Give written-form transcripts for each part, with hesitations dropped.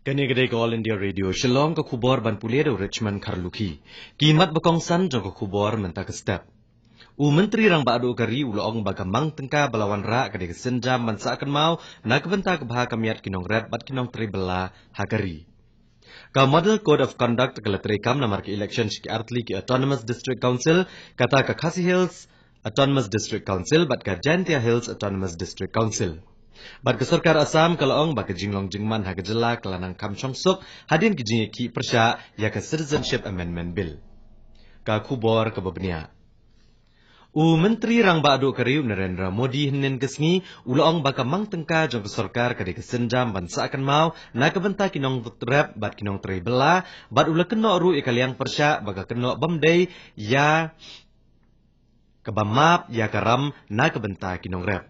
Kanigade ko All India Radio Shillong ka khubor ban puledo Richmond Karluki. Kimat bakongsan jong ka khubor menta ka step. Menteri rang baado kari uloong bagamang tengka balawan ra kade kesenjam mansa akan mau nak benta ke baha kamiat kinong red bat kinong tribela hakari. Ka Model Code of Conduct kala terekam namar ke election ki artli ki Autonomous District Council kata ka Khasi Hills Autonomous District Council bat ka Jantia Hills Autonomous District Council. Bat ke Sarkar Assam kalaong baka jinglong jingman haga jela kelanang kam chongsuk hadin ki jingi ki persya ya ka Citizenship Amendment Bill. Ka khubor ke babnia. Menteri rang baado kariu Narendra Modi hinin kesngi ulaong baka mang tengka jong ke Sarkar kade kesenjam bansa akan mau na kebenta kinong rep bat kinong tribela bat ula keno ru ikaliang persya baka keno bamdai ya kebamap ya karam na kebenta kinong rep.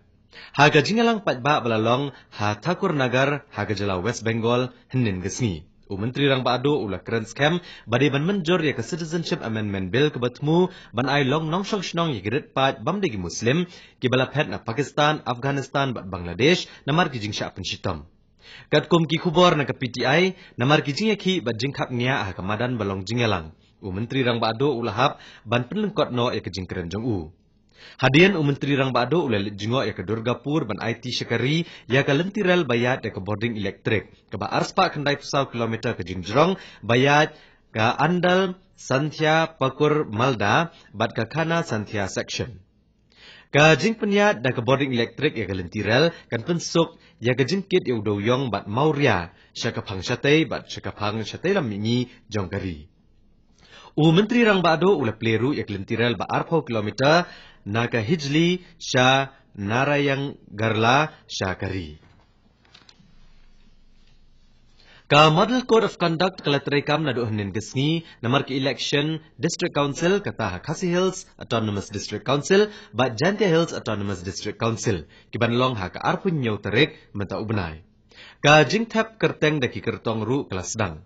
Haga jingalang patba balalong ha Thakur Nagar haga jela West Bengal hinin gesngi. Menteri rang baado ula keren scam badai ban menjor ya ke Citizenship Amendment Bill kebatmu ban ai long nong shong shnong ya gedet pat bamdegi Muslim ki bala pet na Pakistan, Afghanistan bat Bangladesh namar ki jingsha penshitam. Kat kum ki khubor na ke PTI namar ki jingya ki bat jingkap nia ha kamadan balong jingalang. Menteri rang baado ula hap ban penlengkot no ya ke jingkeren jong Hadian Menteri rang baado ulalit jingok ya ke Durgapur ban IT Syakari ya ke lentiral bayat ya ke boarding elektrik ke ba arspa kendai pusau kilometer ke Jingjrong bayat ke Andal Santhia Pakur Malda bat ke Kana Santhia section. Ke jing penyat da ke boarding elektrik ya ke lentiral kan pensuk ya ke jingkit ya udoyong bat Maurya syakapang syatay bat syakapang syatay lamingi jongkari. Menteri rang baado ula pleru ya ke lentiral ba arpau kilometer Naga Hijli Shah Narayang Garla Syakari. Ka Model Code of Conduct kala terekam na dohnin gesngi namar ke election District Council kata Khasi Hills Autonomous District Council bat Jantia Hills Autonomous District Council kiban long ha ka arpun nyau terik menta ubnai. Ka jingtap kerteng daki kertong ru kelas sedang.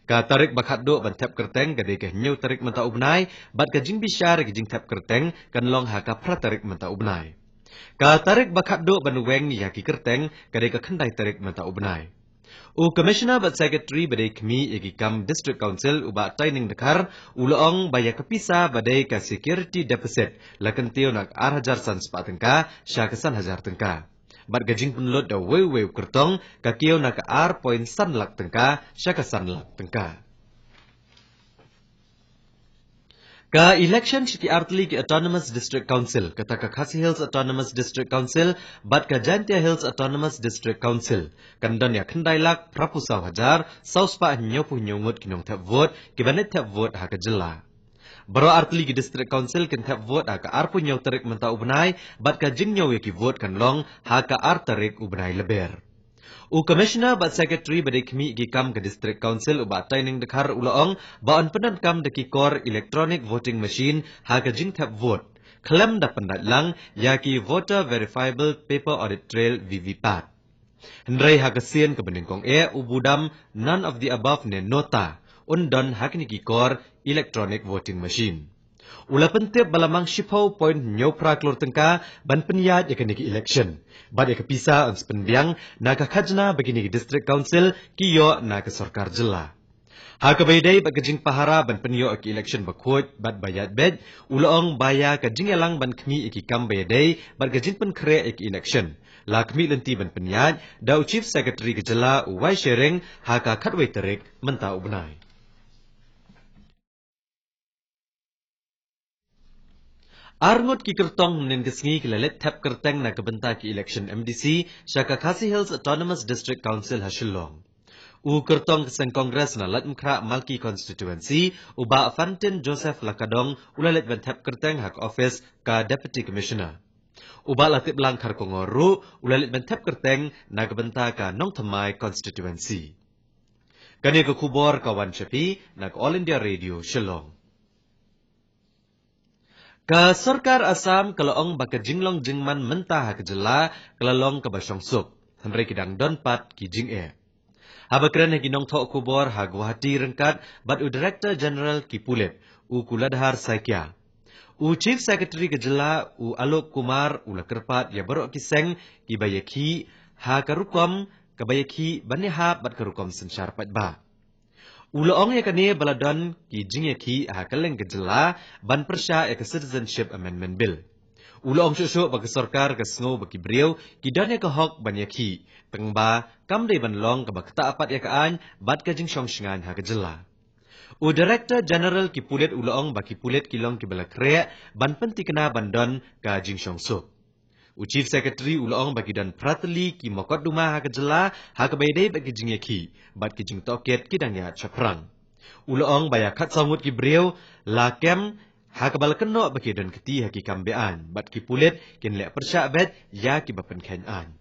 Ka tarik bakhat do ban tap kerteng gade ke nyau tarik menta ubnai bat ka jing bisyar ke jing tap kerteng kan long ha ka pra tarik menta ubnai. Ka tarik bakhat do ban weng ya ki kerteng gade ka khandai tarik menta ubnai. Commissioner bat secretary badai kemi igi kam district council uba training dekar uloong baya kepisa badai ka security deficit lakan tio nak ar hajar san sepatengka syakasan hajar tengka. Bat gajing penlot da wew kertong ka kio nak ar point san lak tengka syakasan lak tengka. Ka election City Artli ki Autonomous District Council kata ka Khasi Hills Autonomous District Council bat ka Jantia Hills Autonomous District Council kandan ya khandai lak prapusau hajar sauspa nyopu nyongut kinong tap vote kibanet tap vote ha ka jela. Baro Artli ki District Council kan tap vote ha ka arpu nyaw tarik menta ubnai bat ka jing nyaw ki vote kan long ha ka ar tarik ubnai leber. Commissioner bat secretary badai kemi gi kam ke District Council uba training dekhar uloong baon penan kam deki core electronic voting machine ha ka jing tap vote. Klaim da pendat lang ya ki voter verifiable paper audit trail VVPAT. Hendrai ha ka sien ke beningkong ubudam none of the above ne nota undon ha ki core electronic voting machine. Ula pentip balamang shipau point nyau praklor tengka ban penyat ya kaniki election. Bad ya kepisa ans penbiang na ka khajna begini district council kiyo na ka sarkar jela. Ha ka baydai bag jing pahara ban penyo ki election bakot bad bayat bed ulaong baya ka jingelang ban kmi iki kam baydai bad ka jing pen kre iki election. La kmi lenti ban penyat da chief secretary ke jela uwai sharing ha ka khatwai tarik menta ubnai. Arngot ki kertong menin kesngi kilalet tap kerteng na kebenta ki election MDC syaka Khasi Hills Autonomous District Council Hashillong. Kertong keseng kongres na lat mkra Malki constituency uba Fantin Joseph Lakadong ulalet ban tap kerteng hak office ka Deputy Commissioner. Uba latip lang karkongoru ulalet ban tap kerteng na kebenta ka Nong Thamai constituency. Kani ke khubor kawan Syafi na All India Radio Shillong. Ka Sarkar Assam kalaong baka jinglong jingman mentah ke jela kalalong ke basyong sup. Henry kidang donpat ki jing Habakran hagi nong thok kubor ha Guwahati rengkat bat Director General ki Pulit Kuladhar Saikia. Chief Secretary ke jela Alok Kumar ula kerpat ya barok kiseng ki bayaki ha karukom kebayaki banihab bat kerukom sensyar patba. Ulaong ya kane baladon ki jingyaki hakaleng gejela ban persya ya ke Citizenship Amendment Bill. Ulaong syuk bagi sarkar ke sengo bagi beriau ki don ya ke hok banyaki pengba kamdai banlong ke bakta apat ya kaan bat ke jingsyong shingan ha gejela. Director General ki pulit ulaong bagi pulit kilong ki balakre ban penti kena bandon ke jingsyong sup. Chief Secretary ulaong bagi dan prateli ki mokot rumah ha kejela ha kebaidai bagi jingyaki bat ki jing toket ki danya chaprang. Ulaong baya khat samut ki beriau la kem ha kebal kenok bagi dan keti ha ki kambean bat ki pulit kin lek persya bet ya ki bapen khenan.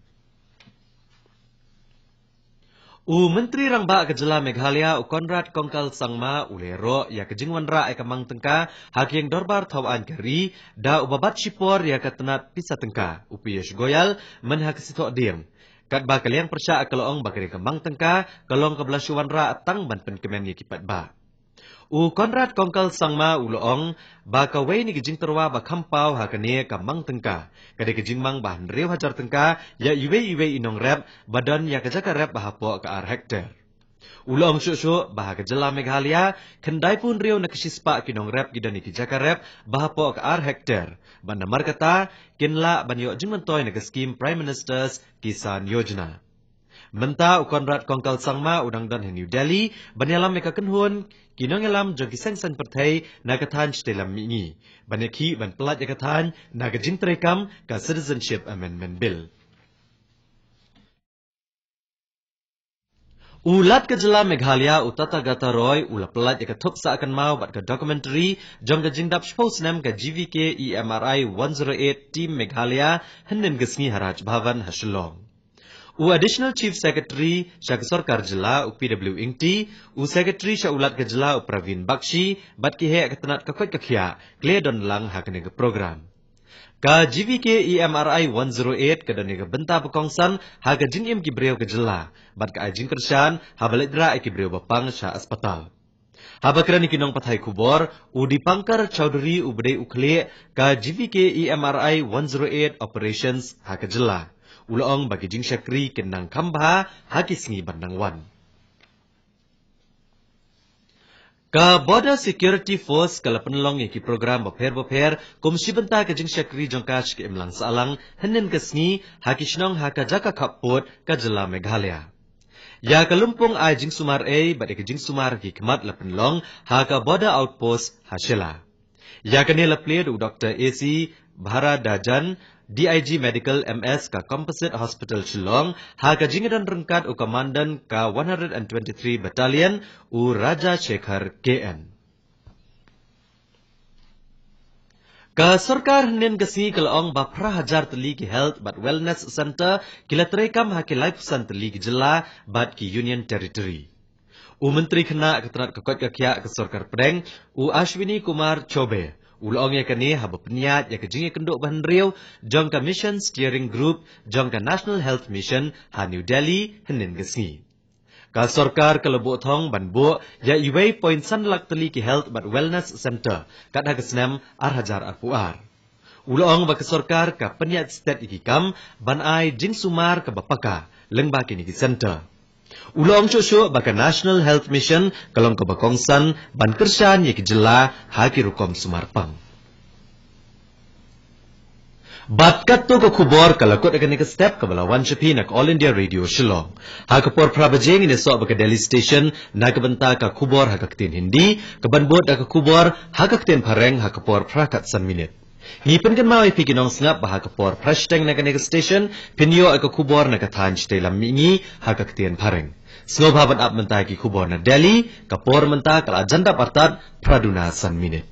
Menteri Rangba Kejela Meghalaya Conrad Kongkal Sangma ulero ya kejingwanra ekamang tengka hakieng dorbar tawaan keri da ubabat sipor ya ketenat pisa tengka upiyesh goyal menha kesitok diem. Kat ba kaliang persya akaloong bakari kemang tengka kalong kebelashuanra atang ban penkemen ya kipat ba. Conrad Kongkal Sangma uloong ba kawai ni kejing terwa ba kampau hakane kamang tengka. Kada kejing mang bahan riau hajar tengka ya iwe inong rep badan ya kejaka rep bahapo ke ar hektar. Uloong syuk bah Kejela Meghalaya kendai pun riau na kesispa kinong rep gidani kejaka rep bahapo ke ar hektar. Ban namar kata kinla ban yo jing mentoy na skim Prime Minister's Kisan Yojana. Menta Conrad Kongkal Sangma udang dan New Delhi banyalam meka kenhun kinong elam jogi seng pertai nagatan stelam mingi banyaki ban pelat yakatan nagajing terekam ka Citizenship Amendment Bill. Ulat Kejela Meghalaya utata gata roy ula pelat yakatuk sa akan mau bat ka documentary jong gajing dap shposnem ka GVK EMRI 108 Team Meghalaya henin gesngi haraj bhavan hasilong. Additional Chief Secretary Syah Sarkar Jela PW Ingti, Secretary Syah Ulat Kejela Pravin Bakshi, bat kihe ketenat kakot kakia, kle don lang hakane ke program. Ka GVK EMRI 108 kadane ke benta pekongsan ha kajing im kibreu Kejela, bat ka ajing kersan ha baledra kibreu bapang Syah Aspatal. Habakran kinong pathai kubor, Dipangkar Chowdhury ubdai ukle ka GVK EMRI 108 Operations ha Kejela. Ulaong bagi jing syakri kenang kambha hakisngi bandangwan. Ka Border Security Force kala penelong iki program bapher komisi benta ka jing syakri jongkas ke imlang salang henin kesngi hakisnong hakajaka kapot Kejela Meghalaya. Ya kalumpung ai jing sumar bat ke jing sumar ki kemat la penelong haka Border Outpost hasela. Ya kanela play Dr. AC Bhara Dajan DIG Medical MS ka Composite Hospital Shillong ha ka jingidan rengkat komandan ka 123 Battalion Raja Shekhar KN. Ka sarkar nen gasi kalaong ba prahajar teli ki Health but Wellness Center kila terekam ha ki Life Center teli ki Jela bat ki Union Territory. Menteri kena keterat kakot kakya ke sarkar Pedeng Ashwini Kumar Chobe. Ulaong ya kani haba peniat ya kejing kenduk bahan riau jong ka Mission Steering Group jong ka National Health Mission ha New Delhi henin gesngi. Ka sarkar kelebuk thong banbu ya iwei point sanlak teli ki Health but Wellness Center kat ha kesnem ar hajar arpuar. Ulaong ba ka sarkar ka peniat state ikikam ban ai jing sumar ka bapaka lengba kini ki center. Ulaong syuk baka National Health Mission kalong kabakongsan ban kersan ye Kejela haki rukom Sumarpang. Bat katto ka kubor kalakot akan ke step ka balawan syapi nak All India Radio Shillong. Haka por prabajeng ini sok baka Delhi Station nak benta ka kubor haka ketin Hindi, kebanbot haka kubor haka ketin Pareng haka por prakat san minit. Ngipen kan mau ipi kinong sengap bah kapor prashteng na kanega station pinyo ay kubor na katanj telam mingi haka ketian Pareng. Snob haban ap mentah ki kubor na Delhi kapor mentah kala janda partat praduna san minit.